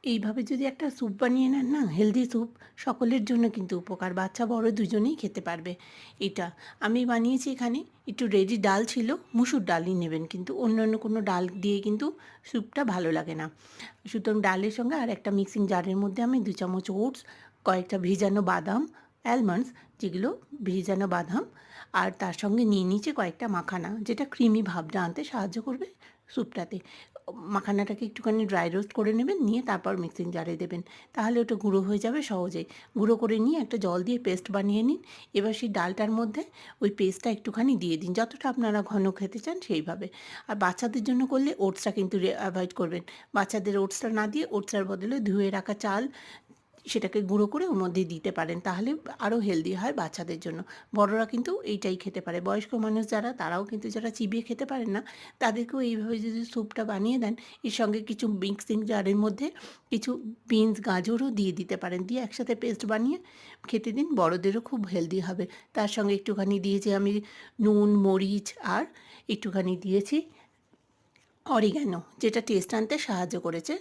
এইভাবে যদি একটা স্যুপ বানিয়ে নেন না, হেলদি স্যুপ, সকলের জন্য কিন্তু উপকার। বাচ্চা বড় দুজনেই খেতে পারবে এটা। আমি বানিয়েছি এখানে, একটু রেডি ডাল ছিল, মুসুর ডালই নেবেন কিন্তু, অন্য কোনো ডাল দিয়ে কিন্তু স্যুপটা ভালো লাগে না। সুতরাং ডালের সঙ্গে আর একটা মিক্সিং জারের মধ্যে আমি 2 চামচ ওটস, কয়েকটা ভিজানো বাদাম, অ্যালমন্ডস যেগুলো ভিজানো বাদাম, আর তার সঙ্গে নিয়ে নিয়েছি কয়েকটা মাখানা, যেটা ক্রিমি ভাবটা আনতে সাহায্য করবে স্যুপটাতে। মাখানাটাকে একটুখানি ড্রাই রোস্ট করে নেবেন, নিয়ে তারপর মিক্সিং জারে দেবেন। তাহলে ওটা গুঁড়ো হয়ে যাবে সহজেই। গুঁড়ো করে নিয়ে একটা জল দিয়ে পেস্ট বানিয়ে নিন। এবার সেই ডালটার মধ্যে ওই পেস্টটা একটুখানি দিয়ে দিন, যতটা আপনারা ঘন খেতে চান সেইভাবে। আর বাচ্চাদের জন্য করলে ওটসটা কিন্তু অ্যাভয়েড করবেন। বাচ্চাদের ওটসটা না দিয়ে ওটসের বদলে ধুয়ে রাখা চাল, সেটাকে গুঁড়ো করে ওর মধ্যে দিতে পারেন, তাহলে আরও হেলদি হয় বাচ্চাদের জন্য। বড়রা কিন্তু এইটাই খেতে পারে। বয়স্ক মানুষ যারা, তারাও কিন্তু যারা চিবিয়ে খেতে পারেন না, তাদেরকেও এইভাবে যদি স্যুপটা বানিয়ে দেন, এর সঙ্গে কিছু মিক্সিং জারের মধ্যে কিছু বিনস, গাজরও দিয়ে দিতে পারেন, দিয়ে একসাথে পেস্ট বানিয়ে খেতে দিন। বড়দেরও খুব হেলদি হবে। তার সঙ্গে একটুখানি দিয়েছি আমি নুন, মরিচ, আর একটুখানি দিয়েছি অরিগ্যানো, যেটা টেস্ট আনতে সাহায্য করেছে